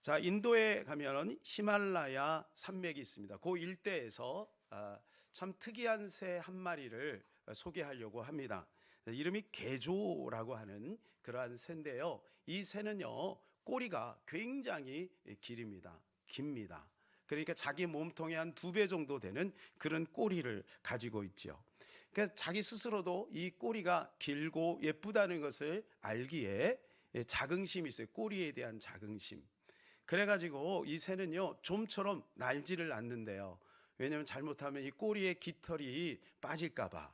자, 인도에 가면 히말라야 산맥이 있습니다. 그 일대에서 참 특이한 새 한 마리를 소개하려고 합니다. 이름이 개조라고 하는 그러한 새인데요. 이 새는요, 꼬리가 굉장히 깁니다. 그러니까 자기 몸통의 한 2배 정도 되는 그런 꼬리를 가지고 있죠. 그러니까 자기 스스로도 이 꼬리가 길고 예쁘다는 것을 알기에 자긍심이 있어요. 꼬리에 대한 자긍심. 그래가지고 이 새는요, 좀처럼 날지를 않는데요. 왜냐하면 잘못하면 이 꼬리에 깃털이 빠질까봐.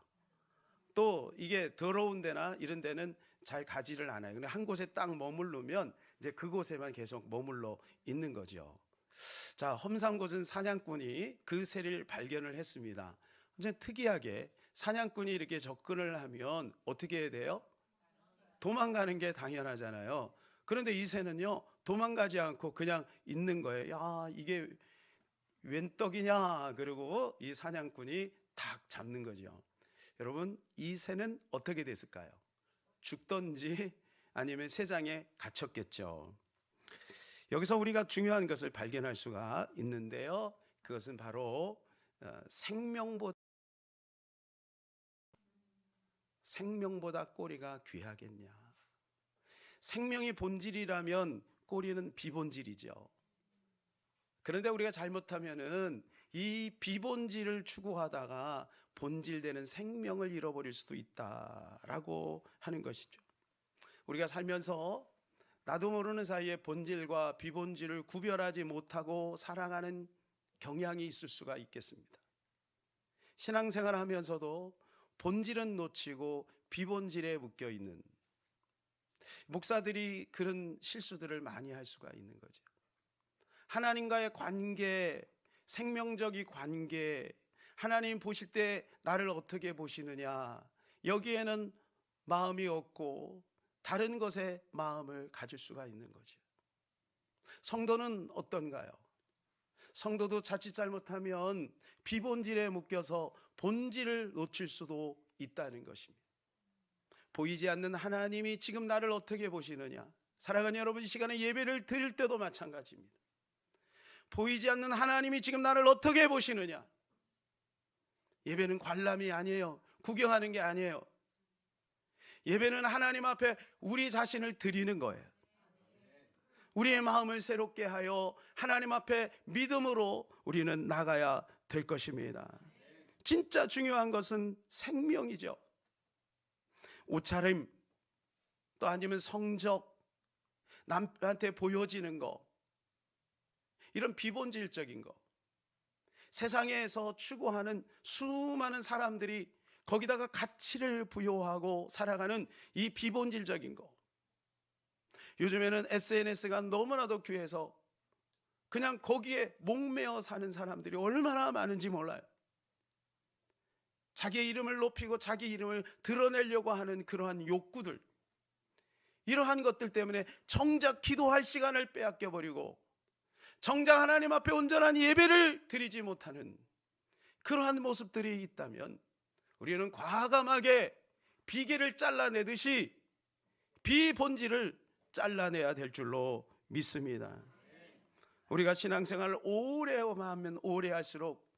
또 이게 더러운 데나 이런 데는 잘 가지를 않아요. 근데 한 곳에 딱 머무르면 이제 그곳에만 계속 머물러 있는 거죠. 자, 험상궂은 사냥꾼이 그 새를 발견을 했습니다. 이제 특이하게 사냥꾼이 이렇게 접근을 하면 어떻게 해야 돼요? 도망가는 게 당연하잖아요. 그런데 이 새는요, 도망가지 않고 그냥 있는 거예요. 야, 이게 웬 떡이냐? 그리고 이 사냥꾼이 탁 잡는 거죠. 여러분, 이 새는 어떻게 됐을까요? 죽던지 아니면 새장에 갇혔겠죠. 여기서 우리가 중요한 것을 발견할 수가 있는데요. 그것은 바로 생명보다 꼬리가 귀하겠냐. 생명이 본질이라면 꼬리는 비본질이죠. 그런데 우리가 잘못하면은 이 비본질을 추구하다가 본질되는 생명을 잃어버릴 수도 있다라고 하는 것이죠. 우리가 살면서 나도 모르는 사이에 본질과 비본질을 구별하지 못하고 살아가는 경향이 있을 수가 있겠습니다. 신앙생활 하면서도 본질은 놓치고 비본질에 묶여 있는 목사들이 그런 실수들을 많이 할 수가 있는 거죠. 하나님과의 관계, 생명적인 관계, 하나님 보실 때 나를 어떻게 보시느냐, 여기에는 마음이 없고 다른 것에 마음을 가질 수가 있는 거죠. 성도는 어떤가요? 성도도 자칫 잘못하면 비본질에 묶여서 본질을 놓칠 수도 있다는 것입니다. 보이지 않는 하나님이 지금 나를 어떻게 보시느냐. 사랑하는 여러분, 이 시간에 예배를 드릴 때도 마찬가지입니다. 보이지 않는 하나님이 지금 나를 어떻게 보시느냐. 예배는 관람이 아니에요. 구경하는 게 아니에요. 예배는 하나님 앞에 우리 자신을 드리는 거예요. 우리의 마음을 새롭게 하여 하나님 앞에 믿음으로 우리는 나가야 될 것입니다. 진짜 중요한 것은 생명이죠. 옷차림, 또 아니면 성적, 남한테 보여지는 거, 이런 비본질적인 거, 세상에서 추구하는 수많은 사람들이 거기다가 가치를 부여하고 살아가는 이 비본질적인 거. 요즘에는 SNS가 너무나도 귀해서 그냥 거기에 목매어 사는 사람들이 얼마나 많은지 몰라요. 자기의 이름을 높이고 자기 이름을 드러내려고 하는 그러한 욕구들, 이러한 것들 때문에 정작 기도할 시간을 빼앗겨버리고 정작 하나님 앞에 온전한 예배를 드리지 못하는 그러한 모습들이 있다면 우리는 과감하게 비계를 잘라내듯이 비본질을 잘라내야 될 줄로 믿습니다. 우리가 신앙생활을 오래 하면 오래 할수록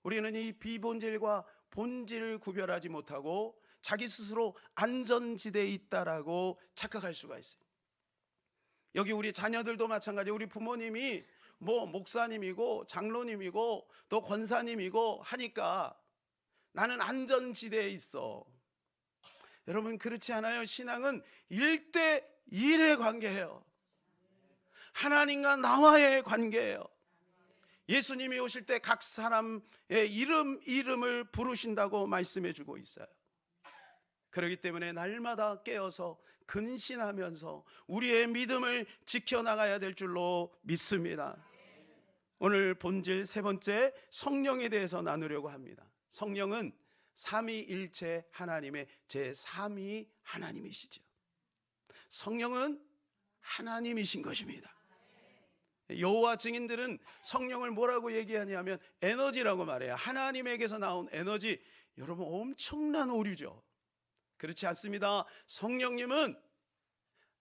우리는 이 비본질과 본질을 구별하지 못하고 자기 스스로 안전지대에 있다라고 착각할 수가 있어요. 여기 우리 자녀들도 마찬가지예요. 우리 부모님이 뭐 목사님이고 장로님이고 또 권사님이고 하니까 나는 안전지대에 있어. 여러분, 그렇지 않아요. 신앙은 1대1의 관계예요. 하나님과 나와의 관계예요. 예수님이 오실 때 각 사람의 이름을 부르신다고 말씀해 주고 있어요. 그렇기 때문에 날마다 깨어서 근신하면서 우리의 믿음을 지켜나가야 될 줄로 믿습니다. 오늘 본질 세 번째, 성령에 대해서 나누려고 합니다. 성령은 삼위일체 하나님의 제3위 하나님이시죠. 성령은 하나님이신 것입니다. 여호와 증인들은 성령을 뭐라고 얘기하냐면 에너지라고 말해요. 하나님에게서 나온 에너지. 여러분, 엄청난 오류죠. 그렇지 않습니다. 성령님은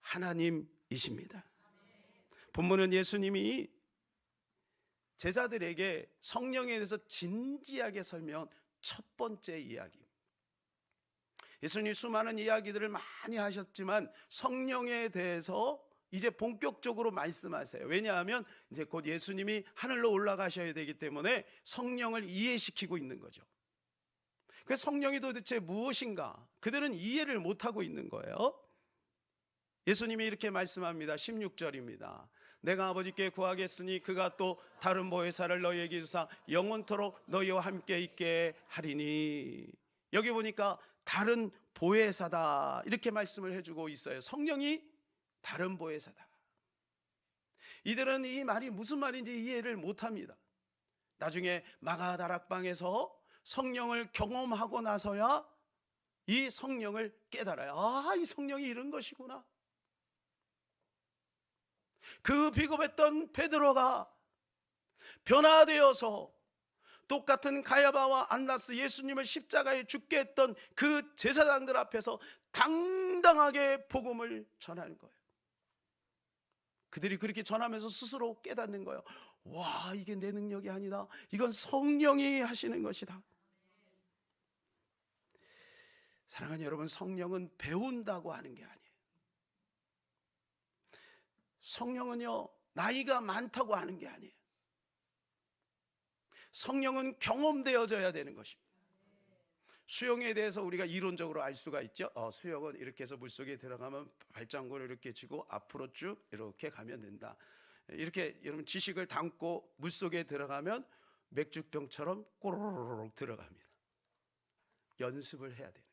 하나님이십니다. 본문은 예수님이 제자들에게 성령에 대해서 진지하게 설명한 첫 번째 이야기. 예수님이 수많은 이야기들을 많이 하셨지만 성령에 대해서 이제 본격적으로 말씀하세요. 왜냐하면 이제 곧 예수님이 하늘로 올라가셔야 되기 때문에 성령을 이해시키고 있는 거죠. 그 성령이 도대체 무엇인가? 그들은 이해를 못하고 있는 거예요. 예수님이 이렇게 말씀합니다. 16절입니다. 내가 아버지께 구하겠으니 그가 또 다른 보혜사를 너희에게 주사 영원토록 너희와 함께 있게 하리니. 여기 보니까 다른 보혜사다 이렇게 말씀을 해주고 있어요. 성령이 다른 보혜사다. 이들은 이 말이 무슨 말인지 이해를 못합니다. 나중에 마가다락방에서 성령을 경험하고 나서야 이 성령을 깨달아요. 아, 이 성령이 이런 것이구나. 그 비겁했던 베드로가 변화되어서 똑같은 가야바와 안나스, 예수님을 십자가에 죽게 했던 그 제사장들 앞에서 당당하게 복음을 전하는 거예요. 그들이 그렇게 전하면서 스스로 깨닫는 거예요. 와, 이게 내 능력이 아니다. 이건 성령이 하시는 것이다. 사랑하는 여러분, 성령은 배운다고 하는 게 아니에요. 성령은요, 나이가 많다고 하는 게 아니에요. 성령은 경험되어져야 되는 것입니다. 수영에 대해서 우리가 이론적으로 알 수가 있죠. 수영은 이렇게 해서 물속에 들어가면 발장구를 이렇게 쥐고 앞으로 쭉 이렇게 가면 된다. 이렇게 여러분 지식을 담고 물속에 들어가면 맥주병처럼 꼬르륵 들어갑니다. 연습을 해야 돼요.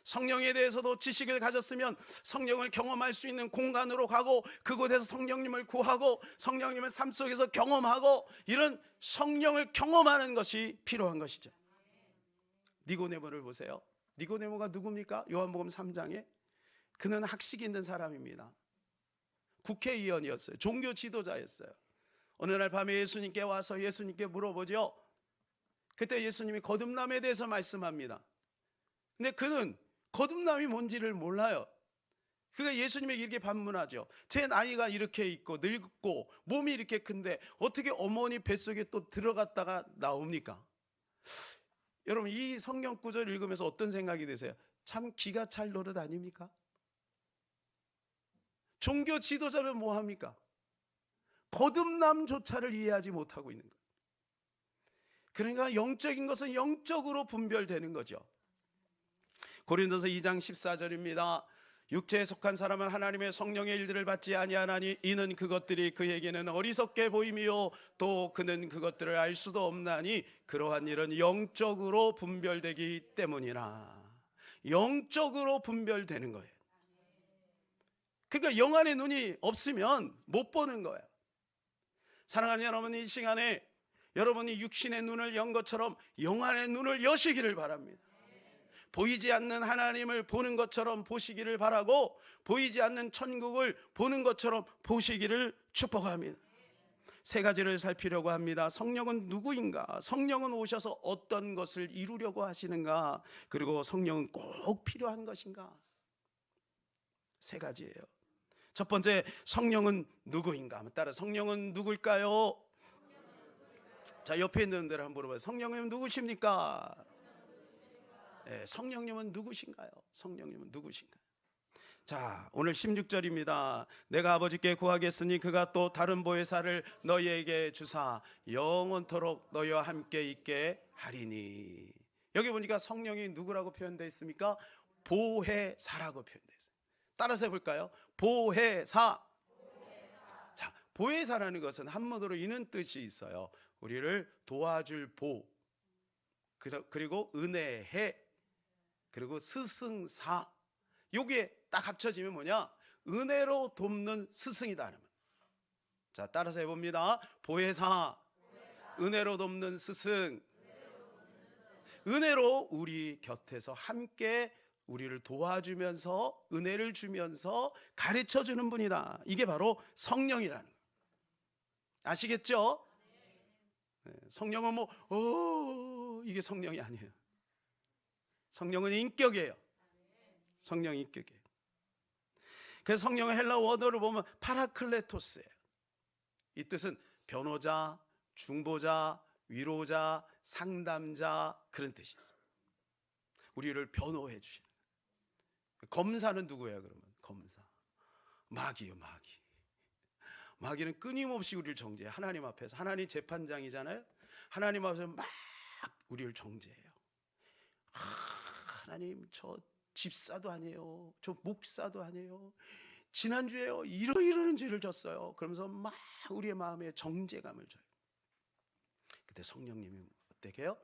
성령에 대해서도 지식을 가졌으면 성령을 경험할 수 있는 공간으로 가고 그곳에서 성령님을 구하고 성령님을 삶 속에서 경험하고 이런 성령을 경험하는 것이 필요한 것이죠. 니고데모를 보세요. 니고데모가 누굽니까? 요한복음 3장에 그는 학식이 있는 사람입니다. 국회의원이었어요. 종교 지도자였어요. 어느 날 밤에 예수님께 와서 예수님께 물어보죠. 그때 예수님이 거듭남에 대해서 말씀합니다. 근데 그는 거듭남이 뭔지를 몰라요. 그러니까 예수님에게 이렇게 반문하죠. 제 나이가 이렇게 있고 늙고 몸이 이렇게 큰데 어떻게 어머니 뱃속에 또 들어갔다가 나옵니까? 여러분, 이 성경 구절 읽으면서 어떤 생각이 드세요? 참 기가 찰 노릇 아닙니까? 종교 지도자면 뭐합니까? 거듭남조차를 이해하지 못하고 있는 거예요. 그러니까 영적인 것은 영적으로 분별되는 거죠. 고린도서 2장 14절입니다. 육체에 속한 사람은 하나님의 성령의 일들을 받지 아니하나니 이는 그것들이 그에게는 어리석게 보임이요 또 그는 그것들을 알 수도 없나니 그러한 일은 영적으로 분별되기 때문이라. 영적으로 분별되는 거예요. 그러니까 영안의 눈이 없으면 못 보는 거예요. 사랑하는 여러분, 이 시간에 여러분이 육신의 눈을 연 것처럼 영안의 눈을 여시기를 바랍니다. 보이지 않는 하나님을 보는 것처럼 보시기를 바라고 보이지 않는 천국을 보는 것처럼 보시기를 축복합니다. 세 가지를 살피려고 합니다. 성령은 누구인가? 성령은 오셔서 어떤 것을 이루려고 하시는가? 그리고 성령은 꼭 필요한 것인가? 세 가지예요. 첫 번째, 성령은 누구인가? 따라 성령은 누굴까요? 자, 옆에 있는 분들 한번 물어봐요. 성령은 누구십니까? 네, 성령님은 누구신가요? 성령님은 누구신가요? 자, 오늘 16절입니다. 내가 아버지께 구하겠으니 그가 또 다른 보혜사를 너희에게 주사 영원토록 너희와 함께 있게 하리니. 여기 보니까 성령이 누구라고 표현되어 있습니까? 보혜사라고 표현되어 있어요. 따라서 해볼까요? 보혜사. 자, 보혜사라는 것은 한문으로 이런 뜻이 있어요. 우리를 도와줄 보, 그리고 은혜해, 그리고 스승사. 요게 딱 합쳐지면 뭐냐? 은혜로 돕는 스승이다. 자, 따라서 해봅니다. 보혜사, 은혜로 돕는 스승. 은혜로 우리 곁에서 함께 우리를 도와주면서 은혜를 주면서 가르쳐주는 분이다. 이게 바로 성령이라는 거예요. 아시겠죠? 네, 성령은 이게 성령이 아니에요. 성령은 인격이에요. 성령 인격이에요. 그래서 성령의 헬라 원어를 보면 파라클레토스예요. 이 뜻은 변호자, 중보자, 위로자, 상담자, 그런 뜻이 있어요. 우리를 변호해 주시는. 검사는 누구예요? 그러면 검사 마귀요. 마귀는 끊임없이 우리를 정죄해요. 하나님 앞에서. 하나님 재판장이잖아요. 하나님 앞에서 막 우리를 정죄해요. 하나님, 저 집사도 아니에요, 저 목사도 아니에요, 지난주에요 이러이러는 죄를 졌어요. 그러면서 막 우리의 마음에 정죄감을 줘요. 그때 성령님이 어떻게 해요?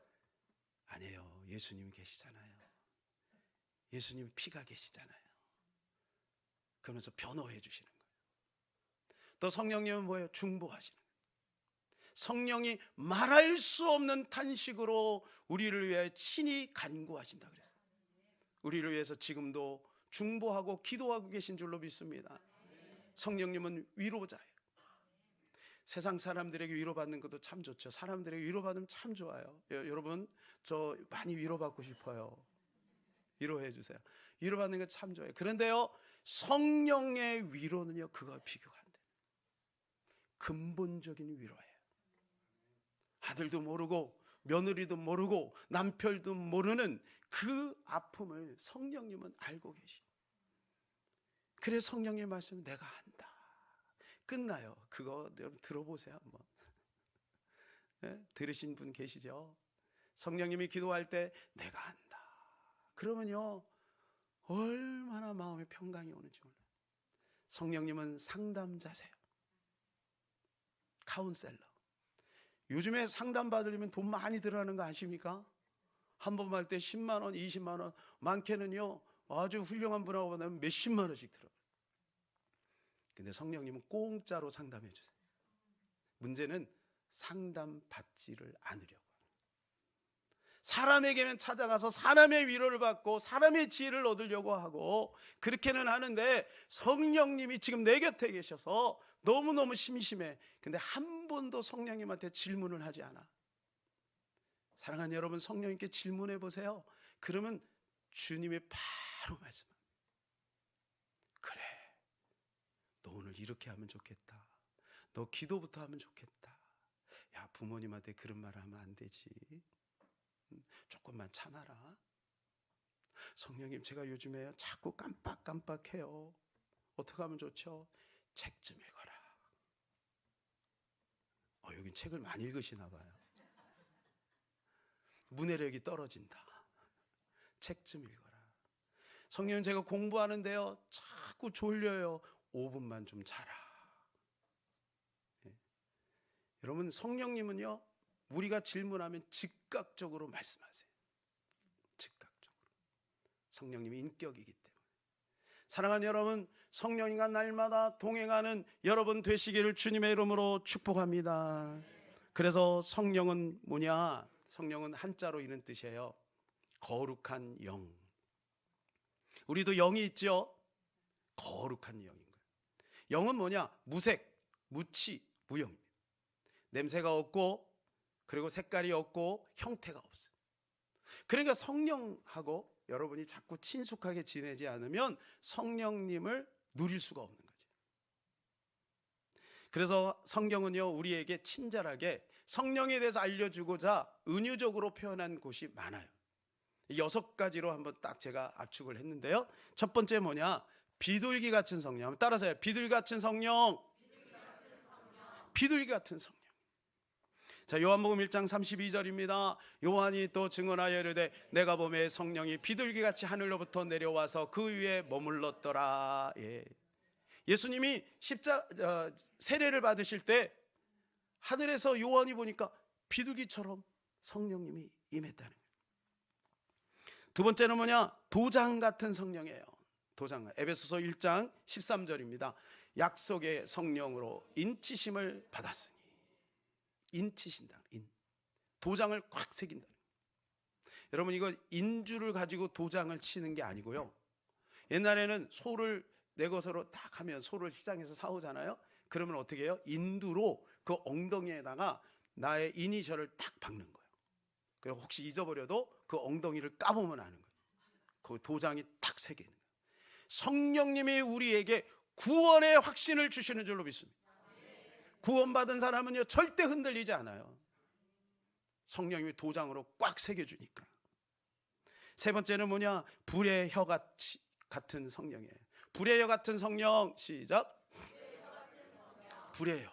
아니에요, 예수님이 계시잖아요. 예수님 피가 계시잖아요. 그러면서 변호해 주시는 거예요. 또 성령님은 뭐예요? 중보하시는 거예요. 성령이 말할 수 없는 탄식으로 우리를 위해 친히 간구하신다 그랬어요. 우리를 위해서 지금도 중보하고 기도하고 계신 줄로 믿습니다. 성령님은 위로자예요. 세상 사람들에게 위로받는 것도 참 좋죠. 사람들에게 위로받으면 참 좋아요. 여러분, 저 많이 위로받고 싶어요. 위로해 주세요. 위로받는 거 참 좋아요. 그런데요, 성령의 위로는요, 그거 비교가 안 돼요. 근본적인 위로예요. 아들도 모르고 며느리도 모르고 남편도 모르는 그 아픔을 성령님은 알고 계시. 그래서 성령님 말씀 내가 한다. 끝나요. 그거 여러분 들어보세요 한번. 네? 들으신 분 계시죠? 성령님이 기도할 때 내가 한다. 그러면요, 얼마나 마음에 평강이 오는지 몰라요. 성령님은 상담자세요. 카운셀러. 요즘에 상담 받으려면 돈 많이 들어가는 거 아십니까? 한 번 할 때 10만 원, 20만 원, 많게는요 아주 훌륭한 분하고 만나면 몇십만 원씩 들어가요. 근데 성령님은 공짜로 상담해 주세요. 문제는 상담 받지를 않으려고. 사람에게만 찾아가서 사람의 위로를 받고 사람의 지혜를 얻으려고 하고 그렇게는 하는데, 성령님이 지금 내 곁에 계셔서 너무너무 심심해. 근데 한 번도 성령님한테 질문을 하지 않아. 사랑하는 여러분, 성령님께 질문해 보세요. 그러면 주님이 바로 말씀합니다. 그래, 너 오늘 이렇게 하면 좋겠다. 너 기도부터 하면 좋겠다. 야, 부모님한테 그런 말을 하면 안 되지. 조금만 참아라. 성령님, 제가 요즘에 자꾸 깜빡깜빡해요. 어떻게 하면 좋죠? 책 좀 읽어라. 여긴 책을 많이 읽으시나 봐요. 문해력이 떨어진다. 책 좀 읽어라. 성령님, 제가 공부하는데요 자꾸 졸려요. 5분만 좀 자라. 네. 여러분, 성령님은요 우리가 질문하면 즉각적으로 말씀하세요. 즉각적으로. 성령님이 인격이기 때문에. 사랑하는 여러분, 성령님과 날마다 동행하는 여러분 되시기를 주님의 이름으로 축복합니다. 그래서 성령은 뭐냐? 성령은 한자로 이런 뜻이에요. 거룩한 영. 우리도 영이 있죠? 거룩한 영인 거예요. 영은 뭐냐? 무색, 무치, 무영입니다. 냄새가 없고, 그리고 색깔이 없고, 형태가 없어요. 그러니까 성령하고 여러분이 자꾸 친숙하게 지내지 않으면 성령님을 누릴 수가 없는 거죠. 그래서 성경은요 우리에게 친절하게 성령에 대해서 알려주고자 은유적으로 표현한 곳이 많아요. 6가지로 한번 딱 제가 압축을 했는데요. 첫 번째 뭐냐? 비둘기 같은 성령. 따라서 해요. 비둘기 같은 성령. 비둘기 같은 성령. 자, 요한복음 1장 32절입니다. 요한이 또 증언하여 이르되 내가 보매 성령이 비둘기같이 하늘로부터 내려와서 그 위에 머물렀더라. 예. 예수님이 세례를 받으실 때 하늘에서 요한이 보니까 비둘기처럼 성령님이 임했다는 거예요. 두 번째는 뭐냐? 도장 같은 성령이에요. 도장. 에베소서 1장 13절입니다. 약속의 성령으로 인치심을 받았으니. 인치신다. 도장을 꽉 새긴다. 여러분, 이거 인주를 가지고 도장을 치는 게 아니고요. 옛날에는 소를 내 것으로 딱 하면 소를 시장에서 사오잖아요. 그러면 어떻게 해요? 인두로 그 엉덩이에다가 나의 이니셜을 딱 박는 거예요. 그리고 혹시 잊어버려도 그 엉덩이를 까보면 아는 거예요. 그 도장이 딱 새기는 거예요. 성령님이 우리에게 구원의 확신을 주시는 줄로 믿습니다. 구원받은 사람은요 절대 흔들리지 않아요. 성령님이 도장으로 꽉 새겨주니까. 세 번째는 뭐냐? 불의 혀 같은 성령이에요. 불의 혀 같은 성령. 시작. 불의 혀.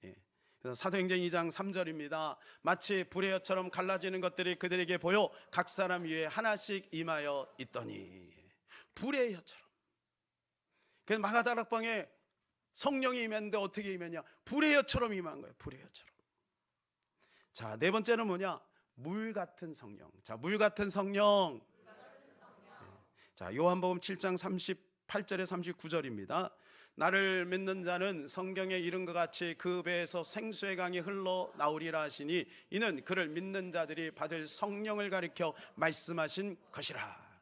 예. 그래서 사도행전 2장 3절입니다. 마치 불의 혀처럼 갈라지는 것들이 그들에게 보여 각 사람 위에 하나씩 임하여 있더니. 불의 혀처럼. 그래서 마가다락방에 성령이 임했는데 어떻게 임했냐? 불의 혀처럼 임한 거예요. 불의 혀처럼. 자, 네 번째는 뭐냐? 물 같은 성령. 자, 물 같은 성령. 자, 요한복음 7장 38절에 39절입니다. 나를 믿는 자는 성경에 이른 것 같이 그 배에서 생수의 강이 흘러 나오리라 하시니 이는 그를 믿는 자들이 받을 성령을 가리켜 말씀하신 것이라.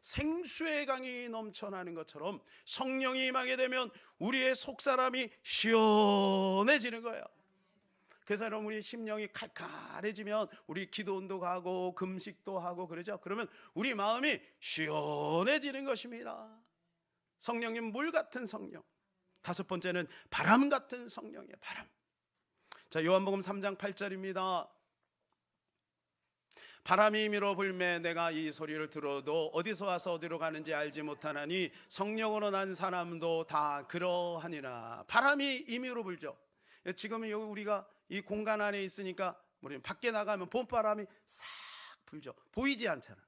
생수의 강이 넘쳐나는 것처럼 성령이 임하게 되면 우리의 속사람이 시원해지는 거예요. 그래서 여러분, 우리 심령이 칼칼해지면 우리 기도운도 가고 금식도 하고 그러죠. 그러면 우리 마음이 시원해지는 것입니다. 성령님 물 같은 성령. 다섯 번째는 바람 같은 성령이에요. 바람. 자, 요한복음 3장 8절입니다. 바람이 밀어 불매 내가 이 소리를 들어도 어디서 와서 어디로 가는지 알지 못하나니 성령으로 난 사람도 다 그러하니라. 바람이 임의로 불죠. 지금은 여기 우리가 이 공간 안에 있으니까 밖에 나가면 봄바람이 싹 불죠. 보이지 않잖아.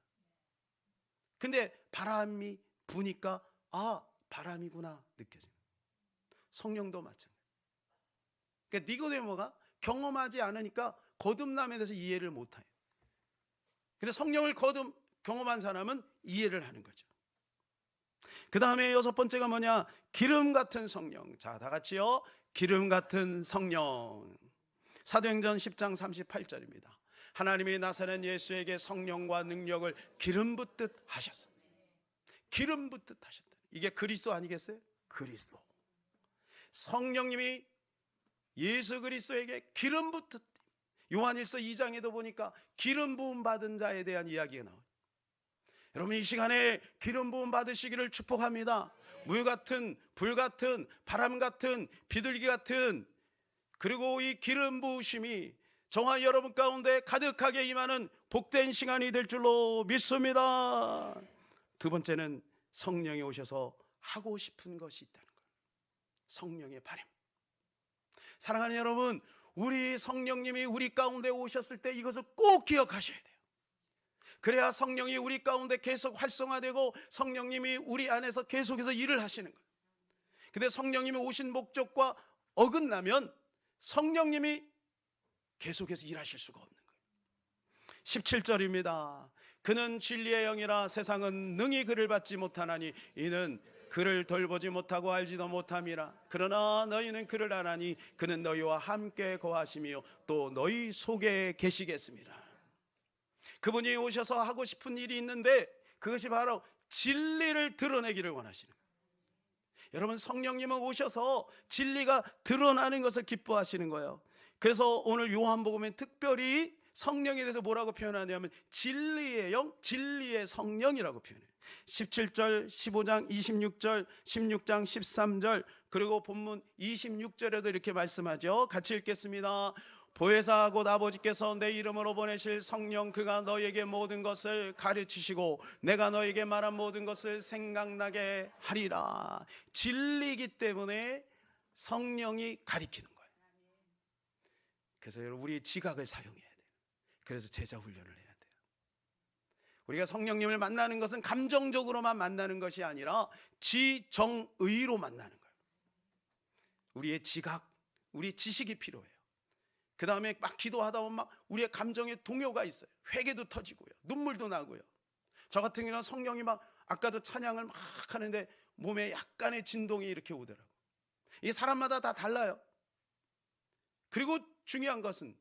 근데 바람이 부니까 아, 바람이구나 느껴져요. 성령도 마찬가지. 그러니까 니고데모가 경험하지 않으니까 거듭남에 대해서 이해를 못해요. 근데 성령을 경험한 사람은 이해를 하는 거죠. 그 다음에 여섯 번째가 뭐냐? 기름 같은 성령. 자, 다 같이요. 기름 같은 성령. 사도행전 10장 38절입니다. 하나님이 나사렛 예수에게 성령과 능력을 기름 붓듯 하셨습니다. 기름 붓듯 하셨다. 이게 그리스도 아니겠어요? 그리스도. 성령님이 예수 그리스도에게 기름 붓듯. 요한일서 2장에도 보니까 기름 부음 받은 자에 대한 이야기가 나와요. 여러분, 이 시간에 기름 부음 받으시기를 축복합니다. 물 같은, 불 같은, 바람 같은, 비둘기 같은, 그리고 이 기름 부으심이 저와 여러분 가운데 가득하게 임하는 복된 시간이 될 줄로 믿습니다. 두 번째는 성령이 오셔서 하고 싶은 것이 있다는 거예요. 성령의 바람. 사랑하는 여러분, 우리 성령님이 우리 가운데 오셨을 때 이것을 꼭 기억하셔야 돼요. 그래야 성령이 우리 가운데 계속 활성화되고 성령님이 우리 안에서 계속해서 일을 하시는 거예요. 근데 성령님이 오신 목적과 어긋나면 성령님이 계속해서 일하실 수가 없는 거예요. 17절입니다. 그는 진리의 영이라 세상은 능히 그를 받지 못하나니 이는 그를 돌보지 못하고 알지도 못함이라. 그러나 너희는 그를 아나니 그는 너희와 함께 거하시며 또 너희 속에 계시겠습니다. 그분이 오셔서 하고 싶은 일이 있는데 그것이 바로 진리를 드러내기를 원하시는 거예요. 여러분, 성령님은 오셔서 진리가 드러나는 것을 기뻐하시는 거예요. 그래서 오늘 요한복음에 특별히 성령에 대해서 뭐라고 표현하냐면 진리의 영, 진리의 성령이라고 표현해요. 17절, 15장, 26절, 16장, 13절, 그리고 본문 26절에도 이렇게 말씀하죠. 같이 읽겠습니다. 보혜사 곧 아버지께서 내 이름으로 보내실 성령 그가 너희에게 모든 것을 가르치시고 내가 너희에게 말한 모든 것을 생각나게 하리라. 진리이기 때문에 성령이 가리키는 거예요. 그래서 여러분, 우리의 지각을 사용해야 돼요. 그래서 제자 훈련을 해야 돼요. 우리가 성령님을 만나는 것은 감정적으로만 만나는 것이 아니라 지정의로 만나는 거예요. 우리의 지각, 우리의 지식이 필요해요. 그 다음에 막 기도하다 보면 막 우리의 감정에 동요가 있어요. 회개도 터지고요, 눈물도 나고요. 저 같은 경우는 성령이 막 아까도 찬양을 막 하는데 몸에 약간의 진동이 이렇게 오더라고요. 이게 사람마다 다 달라요. 그리고 중요한 것은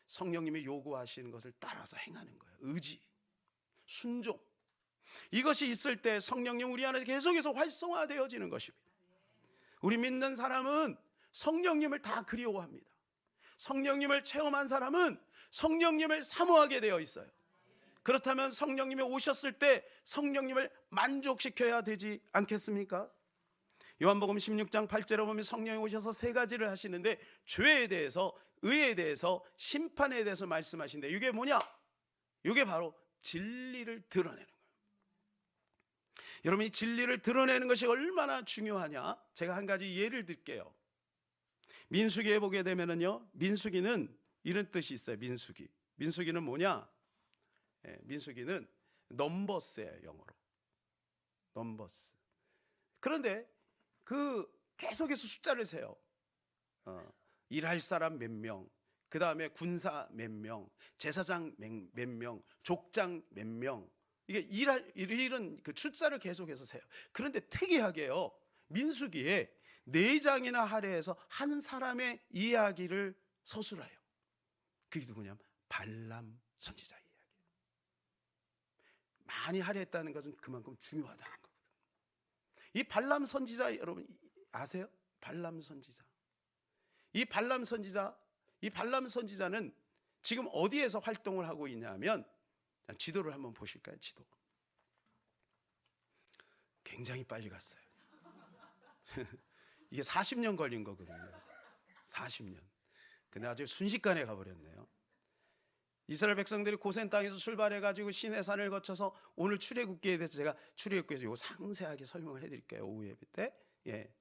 성령님이 요구하시는 것을 따라서 행하는 거예요. 의지, 순종. 이것이 있을 때 성령님 우리 안에 계속해서 활성화되어지는 것입니다. 우리 믿는 사람은 성령님을 다 그리워합니다. 성령님을 체험한 사람은 성령님을 사모하게 되어 있어요. 그렇다면 성령님이 오셨을 때 성령님을 만족시켜야 되지 않겠습니까? 요한복음 16장 8절에 보면 성령이 오셔서 세 가지를 하시는데, 죄에 대해서, 의에 대해서, 심판에 대해서 말씀하신데, 이게 뭐냐? 이게 바로 진리를 드러내는 거예요. 여러분, 이 진리를 드러내는 것이 얼마나 중요하냐? 제가 한 가지 예를 들게요. 민수기에 보게 되면은요, 민수기는 이런 뜻이 있어요. 민수기는 뭐냐? 민수기는 넘버스예요, 영어로. 넘버스. 그런데 계속해서 숫자를 세요. 일할 사람 몇 명, 그 다음에 군사 몇 명, 제사장 몇 명, 족장 몇 명, 이게 이런 그 숫자를 계속해서 세요. 그런데 특이하게요, 민수기에 4장이나 할애해서 한 사람의 이야기를 서술해요. 그게 누구냐면 발람 선지자 이야기. 많이 할애했다는 것은 그만큼 중요하다는 거거든요. 이 발람 선지자 여러분 아세요? 발람 선지자. 이 발람 선지자는 지금 어디에서 활동을 하고 있냐면, 지도를 한번 보실까요? 지도. 굉장히 빨리 갔어요. 이게 40년 걸린 거거든요. 40년. 근데 아주 순식간에 가버렸네요. 이스라엘 백성들이 고센 땅에서 출발해가지고 시내산을 거쳐서 오늘 출애굽기에 대해서 제가 출애굽기에서 이거 상세하게 설명을 해드릴게요. 오후 예배 때.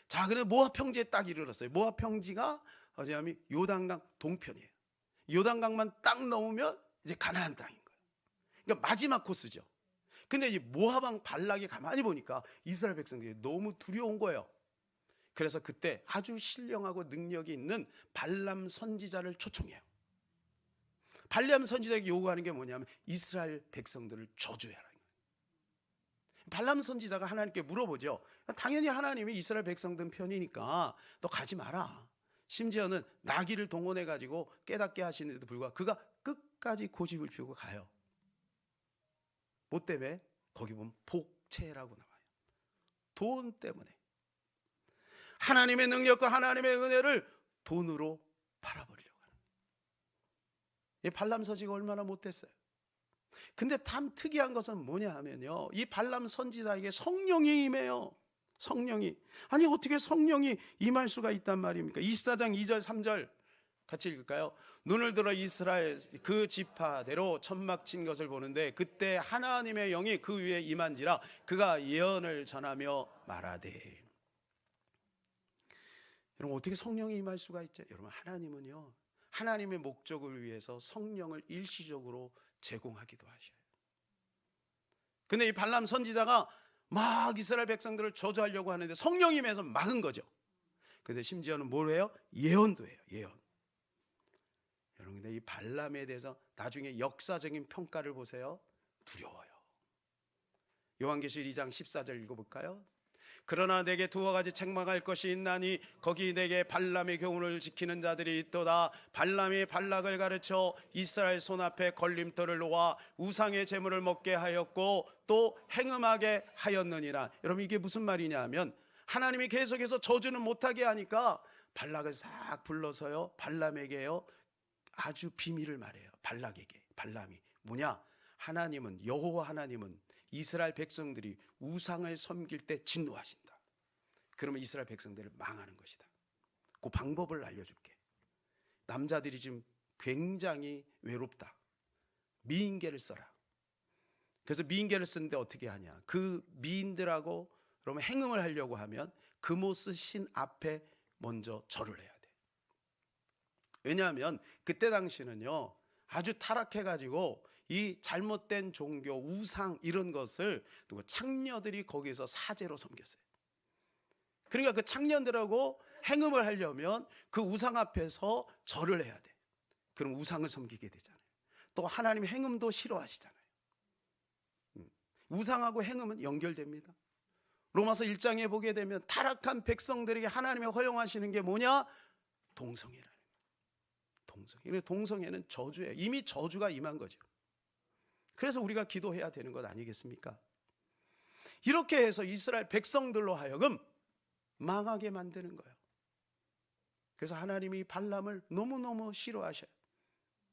자, 근데 모압 평지에 딱 이르렀어요. 모압 평지가 어디냐면 요단강 동편이에요. 요단강만 딱 넘으면 이제 가나안 땅인 거예요. 그러니까 마지막 코스죠. 근데 이 모압왕 발락이 가만히 보니까 이스라엘 백성들이 너무 두려운 거예요. 그래서 그때 아주 신령하고 능력이 있는 발람 선지자를 초청해요. 발람 선지자에게 요구하는 게 뭐냐면 이스라엘 백성들을 저주해라. 발람 선지자가 하나님께 물어보죠. 당연히 하나님이 이스라엘 백성들 편이니까 너 가지 마라. 심지어는 나귀를 동원해 가지고 깨닫게 하시는데도 불구하고 그가 끝까지 고집을 피우고 가요. 뭐 때문에? 거기 보면 복채라고 나와요. 돈 때문에. 하나님의 능력과 하나님의 은혜를 돈으로 팔아버리려고 하는. 이 발람 선지자가 얼마나 못됐어요. 근데 참 특이한 것은 뭐냐 하면요, 이 발람 선지자에게 성령이 임해요. 성령이. 아니 어떻게 성령이 임할 수가 있단 말입니까? 24장 2절 3절 같이 읽을까요? 눈을 들어 이스라엘 그 지파대로 천막 친 것을 보는데 그때 하나님의 영이 그 위에 임한지라 그가 예언을 전하며 말하되. 여러분 어떻게 성령이 임할 수가 있죠? 여러분 하나님은요, 하나님의 목적을 위해서 성령을 일시적으로 제공하기도 하셔요. 근데 이 발람 선지자가 막 이스라엘 백성들을 저주하려고 하는데 성령이 임해서 막은 거죠. 근데 심지어는 뭘 해요? 예언도 해요. 예언. 여러분 근데 이 발람에 대해서 나중에 역사적인 평가를 보세요. 두려워요. 요한계시록 2장 14절 읽어볼까요? 그러나 내게 두어 가지 책망할 것이 있나니 거기 내게 발람의 교훈을 지키는 자들이 있도다. 발람이 발락을 가르쳐 이스라엘 손 앞에 걸림돌을 놓아 우상의 제물을 먹게 하였고 또 행음하게 하였느니라. 여러분 이게 무슨 말이냐 하면 하나님이 계속해서 저주는 못하게 하니까 발락을 싹 불러서요, 발람에게요 아주 비밀을 말해요. 발람이 뭐냐? 하나님은, 여호와 하나님은 이스라엘 백성들이 우상을 섬길 때 진노하신다. 그러면 이스라엘 백성들을 망하는 것이다. 그 방법을 알려줄게. 남자들이 지금 굉장히 외롭다. 미인계를 써라. 그래서 미인계를 쓰는데 어떻게 하냐? 그 미인들하고 그러면 행음을 하려고 하면 그모스 신 앞에 먼저 절을 해야 돼. 왜냐하면 그때 당시는요 아주 타락해가지고 이 잘못된 종교, 우상 이런 것을 창녀들이 거기서 사제로 섬겼어요. 그러니까 그 창녀들하고 행음을 하려면 그 우상 앞에서 절을 해야 돼. 그럼 우상을 섬기게 되잖아요. 또 하나님 행음도 싫어하시잖아요. 우상하고 행음은 연결됩니다. 로마서 1장에 보게 되면 타락한 백성들에게 하나님이 허용하시는 게 뭐냐? 동성애라는 거예요. 동성애는 저주예요. 이미 저주가 임한 거죠. 그래서 우리가 기도해야 되는 것 아니겠습니까? 이렇게 해서 이스라엘 백성들로 하여금 망하게 만드는 거예요. 그래서 하나님이 발람을 너무너무 싫어하셔요.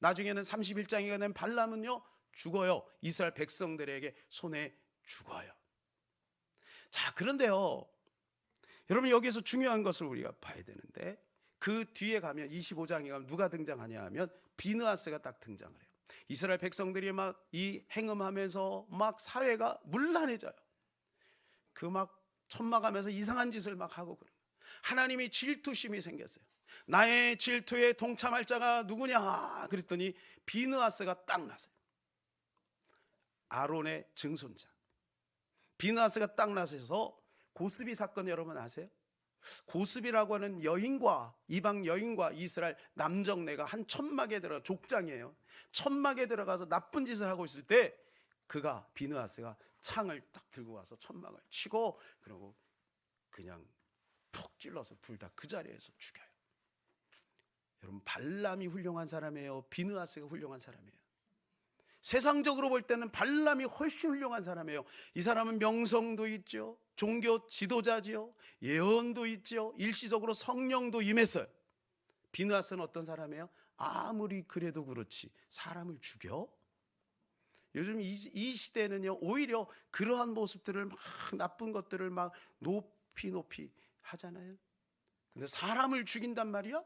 나중에는 31장이 된 발람은요 죽어요. 이스라엘 백성들에게 손에 죽어요. 자, 그런데요, 여러분 여기서 중요한 것을 우리가 봐야 되는데, 그 뒤에 가면 25장에 가면 누가 등장하냐 하면 비느하스가 딱 등장을 해요. 이스라엘 백성들이 막 이 행음하면서 막 사회가 문란해져요. 그 막 천막하면서 이상한 짓을 막 하고 그래요. 하나님이 질투심이 생겼어요. 나의 질투에 동참할 자가 누구냐 그랬더니 비느하스가 딱 나서요. 아론의 증손자 비느하스가 딱 나서서 고스비 사건 여러분 아세요? 고스비라고 하는 여인과 이방 여인과 이스라엘 남정네가 한 천막에 들어가, 족장이에요. 천막에 들어가서 나쁜 짓을 하고 있을 때 그가 비느하스가 창을 딱 들고 와서 천막을 치고 그러고 그냥 푹 찔러서 둘 다 그 자리에서 죽여요. 여러분 발람이 훌륭한 사람이에요? 비느하스가 훌륭한 사람이에요? 세상적으로 볼 때는 발람이 훨씬 훌륭한 사람이에요. 이 사람은 명성도 있죠, 종교 지도자지요, 예언도 있죠, 일시적으로 성령도 임했어요. 비느하스는 어떤 사람이에요? 아무리 그래도 그렇지 사람을 죽여? 요즘 이 시대는요 오히려 그러한 모습들을 막 나쁜 것들을 막 높이 하잖아요. 근데 사람을 죽인단 말이야?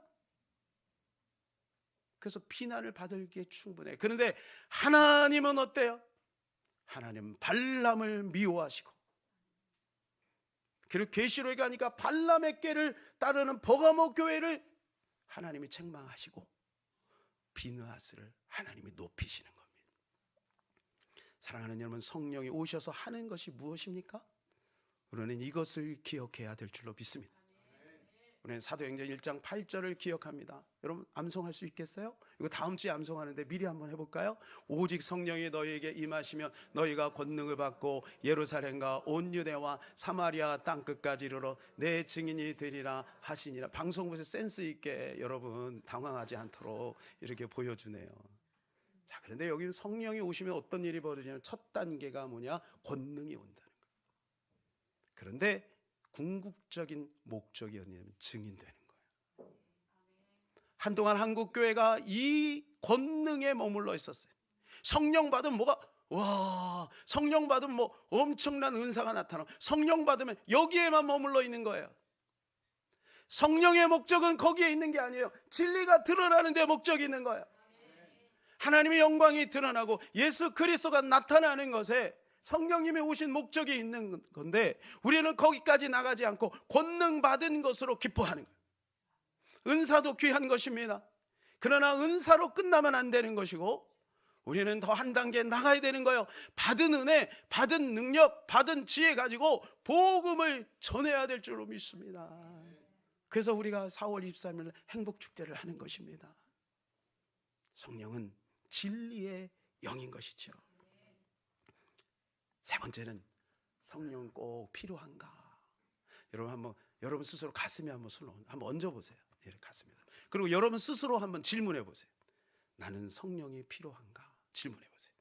그래서 비난을 받을기에 충분해. 그런데 하나님은 어때요? 하나님은 발람을 미워하시고, 그리고 계시록에 가니까 발람의 꾀를 따르는 버가모 교회를 하나님이 책망하시고 비느하스를 하나님이 높이시는 겁니다. 사랑하는 여러분, 성령이 오셔서 하는 것이 무엇입니까? 우리는 이것을 기억해야 될 줄로 믿습니다. 우리는 사도행전 1장 8절을 기억합니다. 여러분 암송할 수 있겠어요? 이거 다음 주에 암송하는데 미리 한번 해볼까요? 오직 성령이 너희에게 임하시면 너희가 권능을 받고 예루살렘과 온 유대와 사마리아 땅끝까지 이르러 내 증인이 되리라 하시니라. 방송부에서 센스 있게 여러분 당황하지 않도록 이렇게 보여주네요. 자, 그런데 여기 성령이 오시면 어떤 일이 벌어지냐면 첫 단계가 뭐냐? 권능이 온다는 거예요. 그런데 궁극적인 목적이 뭐냐면 증인되는 거예요. 한동안 한국교회가 이 권능에 머물러 있었어요. 성령 받으면 성령 받으면 뭐 엄청난 은사가 나타나고, 성령 받으면 여기에만 머물러 있는 거예요. 성령의 목적은 거기에 있는 게 아니에요. 진리가 드러나는 데 목적이 있는 거예요. 하나님의 영광이 드러나고 예수 그리스도가 나타나는 것에 성령님이 오신 목적이 있는 건데, 우리는 거기까지 나가지 않고 권능 받은 것으로 기뻐하는 거예요. 은사도 귀한 것입니다. 그러나 은사로 끝나면 안 되는 것이고, 우리는 더 한 단계 나가야 되는 거예요. 받은 은혜, 받은 능력, 받은 지혜 가지고 복음을 전해야 될 줄로 믿습니다. 그래서 우리가 4월 23일 행복축제를 하는 것입니다. 성령은 진리의 영인 것이죠. 세 번째는 성령은 꼭 필요한가? 여러분 스스로 가슴에 한번 손을 한번 얹어보세요. 가슴에. 그리고 여러분 스스로 한번 질문해 보세요. 나는 성령이 필요한가? 질문해 보세요.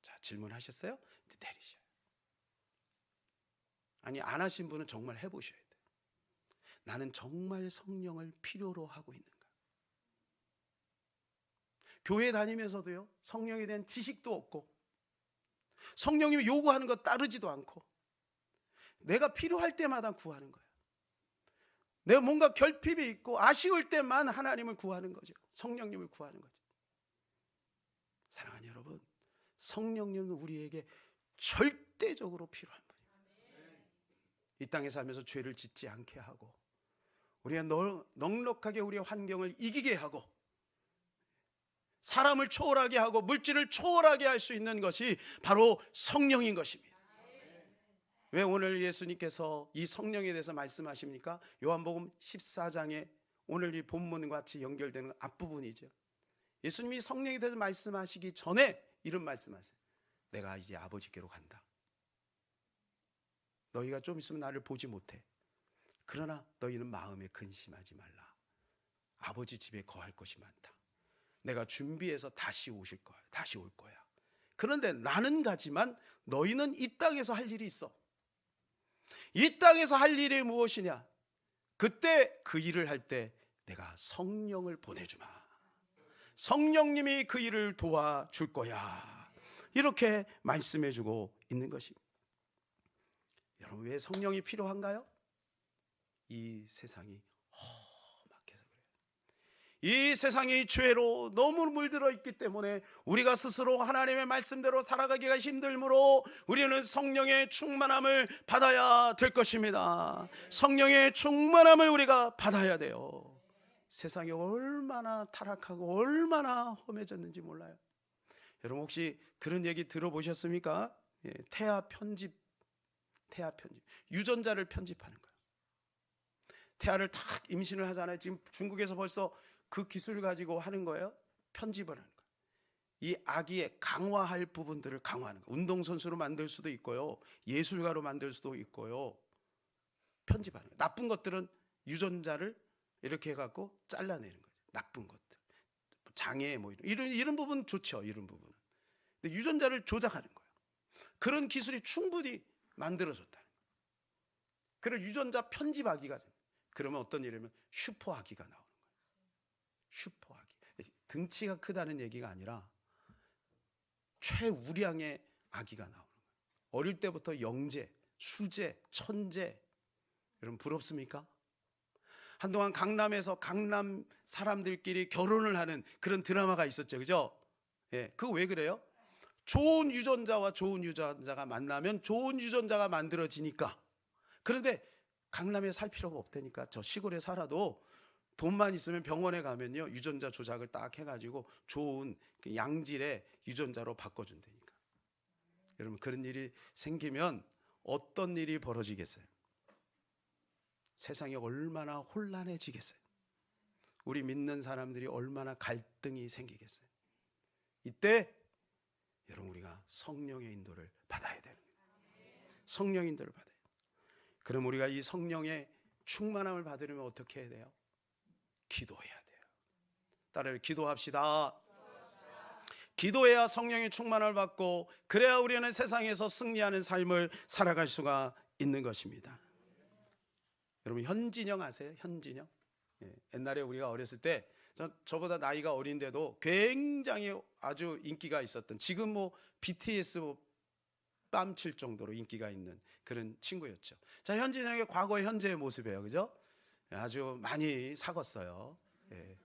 자, 질문하셨어요? 이제 내리셔요. 아니, 안 하신 분은 정말 해보셔야 돼요. 나는 정말 성령을 필요로 하고 있는가? 교회 다니면서도요, 성령에 대한 지식도 없고, 성령님이 요구하는 것 따르지도 않고, 내가 필요할 때마다 구하는 거예요. 내가 뭔가 결핍이 있고 아쉬울 때만 하나님을 구하는 거죠. 성령님을 구하는 거죠. 사랑하는 여러분, 성령님은 우리에게 절대적으로 필요한 분이에요. 이 땅에 살면서 죄를 짓지 않게 하고, 우리가 넉넉하게 우리의 환경을 이기게 하고, 사람을 초월하게 하고 물질을 초월하게 할 수 있는 것이 바로 성령인 것입니다. 왜 오늘 예수님께서 이 성령에 대해서 말씀하십니까? 요한복음 14장에 오늘 이 본문과 같이 연결되는 앞부분이죠. 예수님이 성령에 대해서 말씀하시기 전에 이런 말씀하세요. 내가 이제 아버지께로 간다. 너희가 좀 있으면 나를 보지 못해. 그러나 너희는 마음에 근심하지 말라. 아버지 집에 거할 것이 많다. 내가 준비해서 다시 오실 거야. 다시 올 거야. 그런데 나는 가지만 너희는 이 땅에서 할 일이 있어. 이 땅에서 할 일이 무엇이냐? 그때 그 일을 할 때 내가 성령을 보내주마. 성령님이 그 일을 도와줄 거야. 이렇게 말씀해 주고 있는 것입니다. 여러분, 왜 성령이 필요한가요? 이 세상이 험악해서 그래요. 이 세상이 죄로 너무 물들어 있기 때문에 우리가 스스로 하나님의 말씀대로 살아가기가 힘들므로 우리는 성령의 충만함을 받아야 될 것입니다. 성령의 충만함을 우리가 받아야 돼요. 세상이 얼마나 타락하고 얼마나 험해졌는지 몰라요. 여러분, 혹시 그런 얘기 들어보셨습니까? 태아 편집, 유전자를 편집하는 거예요. 태아를 딱 임신을 하잖아요. 지금 중국에서 벌써 그 기술을 가지고 하는 거예요. 편집을 하는 거예요. 이 아기의 강화할 부분들을 강화하는 거예요. 운동선수로 만들 수도 있고요, 예술가로 만들 수도 있고요. 편집하는 거예요. 나쁜 것들은 유전자를 이렇게 해갖고 잘라내는 거예요. 나쁜 것들, 장애 뭐 이런 부분 좋죠. 이런 부분은. 근데 유전자를 조작하는 거예요. 그런 기술이 충분히 만들어졌다는 거예요. 그런 유전자 편집아기가, 그러면 어떤 일이냐면 슈퍼아기가 나오는 거예요. 슈퍼아기. 등치가 크다는 얘기가 아니라 최우량의 아기가 나오는 거예요. 어릴 때부터 영재, 수재, 천재. 여러분, 부럽습니까? 한동안 강남에서 강남 사람들끼리 결혼을 하는 그런 드라마가 있었죠. 그죠? 예, 그거 왜 그래요? 좋은 유전자와 좋은 유전자가 만나면 좋은 유전자가 만들어지니까. 그런데 강남에 살 필요가 없다니까. 저 시골에 살아도 돈만 있으면 병원에 가면요, 유전자 조작을 딱 해가지고 좋은 양질의 유전자로 바꿔준다니까. 여러분, 그런 일이 생기면 어떤 일이 벌어지겠어요? 세상이 얼마나 혼란해지겠어요? 우리 믿는 사람들이 얼마나 갈등이 생기겠어요? 이때 여러분, 우리가 성령의 인도를 받아야 되는 거예요. 성령의 인도를 받아야 돼요. 그럼 우리가 이 성령의 충만함을 받으려면 어떻게 해야 돼요? 기도해야 돼요. 따라서 기도합시다. 기도해야 성령의 충만함을 받고, 그래야 우리는 세상에서 승리하는 삶을 살아갈 수가 있는 것입니다. 여러분, 현진영 아세요? 현진영? 예, 옛날에 우리가 어렸을 때 저보다 나이가 어린데도 굉장히 아주 인기가 있었던, 지금 뭐 BTS 뺨칠 정도로 인기가 있는 그런 친구였죠. 자, 현진영의 과거의 현재의 모습이에요. 그죠? 아주 많이 사갔어요. 예.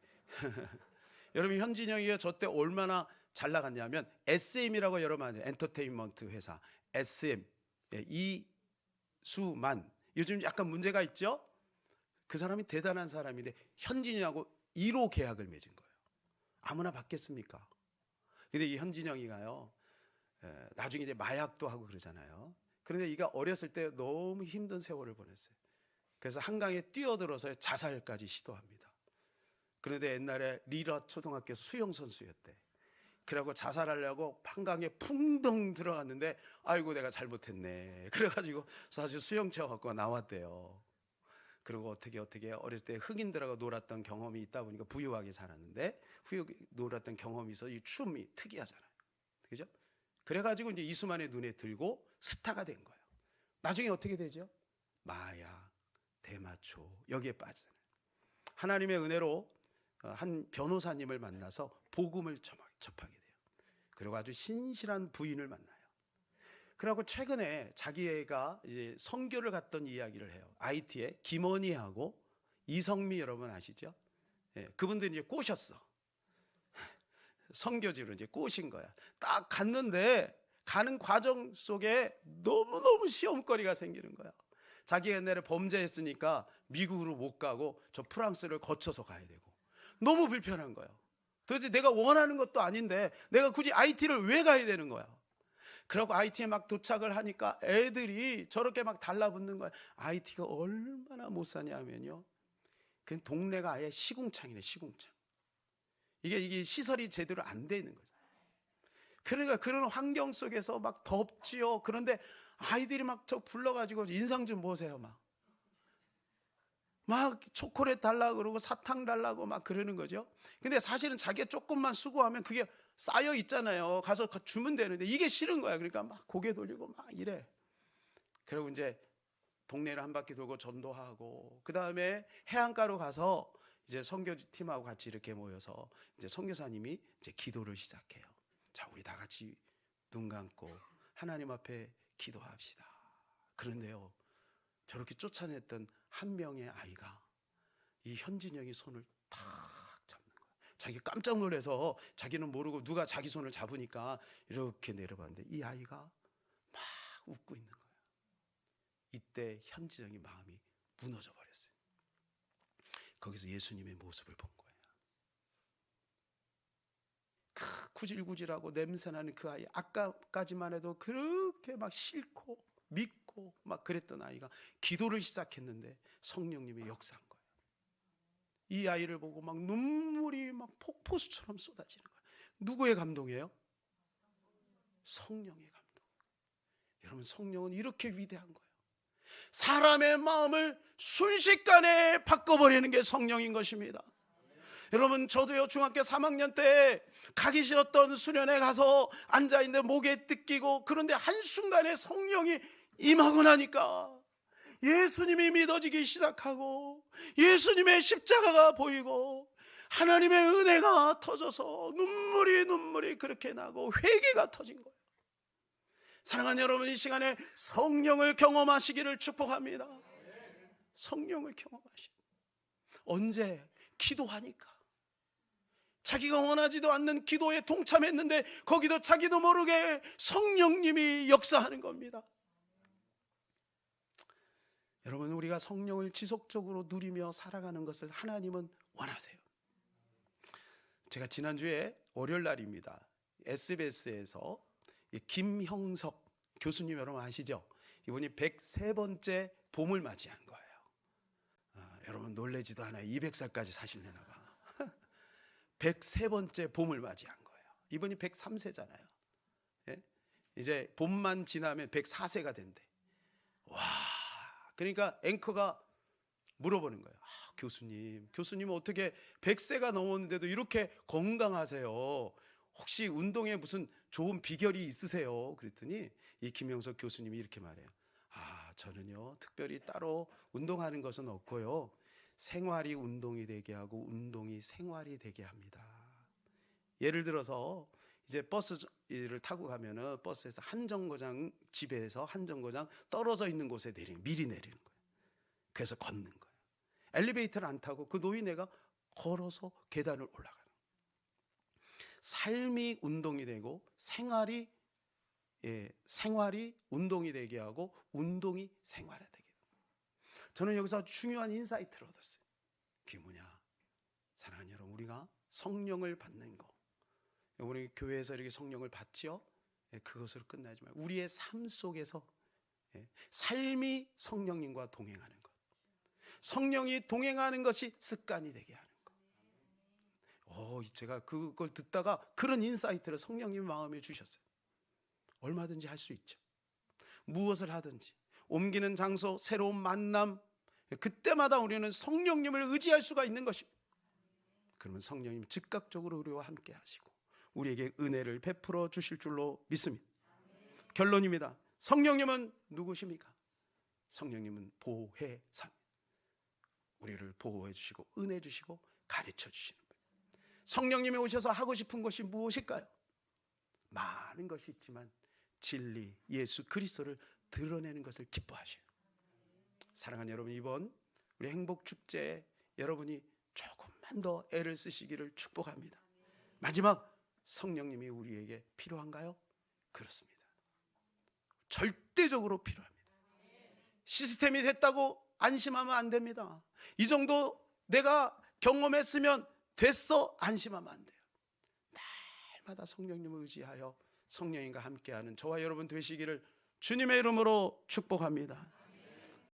여러분, 현진영이 저 때 얼마나 잘 나갔냐면 SM이라고 여러분 아세요? 엔터테인먼트 회사 SM. 예, 이수만. 요즘 약간 문제가 있죠? 그 사람이 대단한 사람인데 현진영하고 1호 계약을 맺은 거예요. 아무나 받겠습니까? 근데 이 현진영이가요, 나중에 이제 마약도 하고 그러잖아요. 그런데 이가 어렸을 때 너무 힘든 세월을 보냈어요. 그래서 한강에 뛰어들어서 자살까지 시도합니다. 그런데 옛날에 리라 초등학교 수영선수였대. 그래갖고 자살하려고 한강에 풍덩 들어갔는데, 아이고 내가 잘못했네. 그래가지고 사실 수영채 갖고 나왔대요. 그리고 어떻게 어렸을 때 흑인들하고 놀았던 경험이 있다 보니까 부유하게 살았는데, 놀았던 경험이 있어. 이 춤이 특이하잖아요. 그죠? 그래가지고 이제 이수만의 눈에 들고 스타가 된 거예요. 나중에 어떻게 되죠? 마약, 대마초, 여기에 빠지잖아요. 하나님의 은혜로 한 변호사님을 만나서 복음을 접하게 돼요. 그리고 아주 신실한 부인을 만나요. 그리고 최근에 자기 애가 이제 선교를 갔던 이야기를 해요. IT에 김원희하고 이성미, 여러분 아시죠? 예, 그분들이 이제 꼬셨어. 선교지로 이제 꼬신 거야. 딱 갔는데 가는 과정 속에 너무너무 시험거리가 생기는 거야. 자기 옛날에 범죄했으니까 미국으로 못 가고 저 프랑스를 거쳐서 가야 되고 너무 불편한 거예요. 도대체 내가 원하는 것도 아닌데 내가 굳이 IT를 왜 가야 되는 거야? 그러고 IT에 막 도착을 하니까 애들이 저렇게 막 달라붙는 거야. IT가 얼마나 못 사냐면요, 그 동네가 아예 시궁창이네, 시궁창. 이게 시설이 제대로 안 돼 있는 거죠. 그러니까 그런 환경 속에서 막 덥지요. 그런데 아이들이 막 저 불러가지고 인상 좀 보세요. 막 초콜릿 달라고 그러고 사탕 달라고 막 그러는 거죠. 근데 사실은 자기가 조금만 수고하면 그게 쌓여 있잖아요. 가서 주면 되는데 이게 싫은 거야. 그러니까 막 고개 돌리고 막 이래. 그리고 이제 동네를 한 바퀴 돌고 전도하고, 그 다음에 해안가로 가서 이제 선교팀하고 같이 이렇게 모여서 이제 선교사님이 이제 기도를 시작해요. 자, 우리 다 같이 눈 감고 하나님 앞에 기도합시다. 그런데요, 저렇게 쫓아냈던 한 명의 아이가 이 현진영이 손을 탁 잡는 거예요. 자기 깜짝 놀라서 자기는 모르고 누가 자기 손을 잡으니까 이렇게 내려봤는데 이 아이가 막 웃고 있는 거예요. 이때 현진영이 마음이 무너져 버렸어요. 거기서 예수님의 모습을 본 거예요. 구질구질하고 냄새나는 그 아이, 아까까지만 해도 그렇게 막 싫고 믿고 막 그랬던 아이가 기도를 시작했는데 성령님이 역사한 거예요. 이 아이를 보고 막 눈물이 막 폭포수처럼 쏟아지는 거예요. 누구의 감동이에요? 성령의 감동. 여러분, 성령은 이렇게 위대한 거예요. 사람의 마음을 순식간에 바꿔버리는 게 성령인 것입니다. 여러분, 저도요, 중학교 3학년 때 가기 싫었던 수련회 가서 앉아있는데 목에 뜯기고, 그런데 한순간에 성령이 임하고 나니까 예수님이 믿어지기 시작하고 예수님의 십자가가 보이고 하나님의 은혜가 터져서 눈물이 그렇게 나고 회개가 터진 거예요. 사랑하는 여러분, 이 시간에 성령을 경험하시기를 축복합니다. 성령을 경험하시. 언제? 기도하니까. 자기가 원하지도 않는 기도에 동참했는데 거기도 자기도 모르게 성령님이 역사하는 겁니다. 여러분, 우리가 성령을 지속적으로 누리며 살아가는 것을 하나님은 원하세요. 제가 지난주에 월요일 날입니다. SBS에서 김형석 교수님 여러분 아시죠? 이분이 103번째 봄을 맞이한 거예요. 여러분 놀라지도 않아요. 200살까지 사실려나 봐. 103번째 봄을 맞이한 거예요. 이분이 103세잖아요. 예? 이제 봄만 지나면 104세가 된대. 와, 그러니까 앵커가 물어보는 거예요. 교수님 어떻게 100세가 넘었는데도 이렇게 건강하세요? 혹시 운동에 무슨 좋은 비결이 있으세요? 그랬더니 이 김영석 교수님이 이렇게 말해요. 저는요, 특별히 따로 운동하는 것은 없고요, 생활이 운동이 되게 하고 운동이 생활이 되게 합니다. 예를 들어서 이제 버스를 타고 가면은 버스에서 한 정거장, 집에서 한 정거장 떨어져 있는 곳에 미리 내리는 거예요. 그래서 걷는 거예요. 엘리베이터를 안 타고 그 노인네가 걸어서 계단을 올라가는 거예요. 삶이 운동이 되고 생활이 운동이 되게 하고 운동이 생활화되게 됩니다. 저는 여기서 중요한 인사이트를 얻었어요. 그게 뭐냐? 사랑하는 여러분, 우리가 성령을 받는 거, 우리 교회에서 이렇게 성령을 받지요? 그것으로 끝나지 말고 우리의 삶 속에서 삶이 성령님과 동행하는 것, 성령이 동행하는 것이 습관이 되게 하는 것. 제가 그걸 듣다가 그런 인사이트를 성령님 마음에 주셨어요. 얼마든지 할 수 있죠. 무엇을 하든지 옮기는 장소, 새로운 만남, 그때마다 우리는 성령님을 의지할 수가 있는 것입니다. 그러면 성령님 즉각적으로 우리와 함께 하시고 우리에게 은혜를 베풀어 주실 줄로 믿습니다. 결론입니다. 성령님은 누구십니까? 성령님은 보혜사, 우리를 보호해 주시고 은혜 주시고 가르쳐 주시는 거예요. 성령님이 오셔서 하고 싶은 것이 무엇일까요? 많은 것이 있지만 진리, 예수 그리스도를 드러내는 것을 기뻐하셔요. 사랑하는 여러분, 이번 우리 행복축제에 여러분이 조금만 더 애를 쓰시기를 축복합니다. 마지막, 성령님이 우리에게 필요한가요? 그렇습니다. 절대적으로 필요합니다. 시스템이 됐다고 안심하면 안 됩니다. 이 정도 내가 경험했으면 됐어, 안심하면 안 돼요. 날마다 성령님을 의지하여 성령님과 함께하는 저와 여러분 되시기를 주님의 이름으로 축복합니다.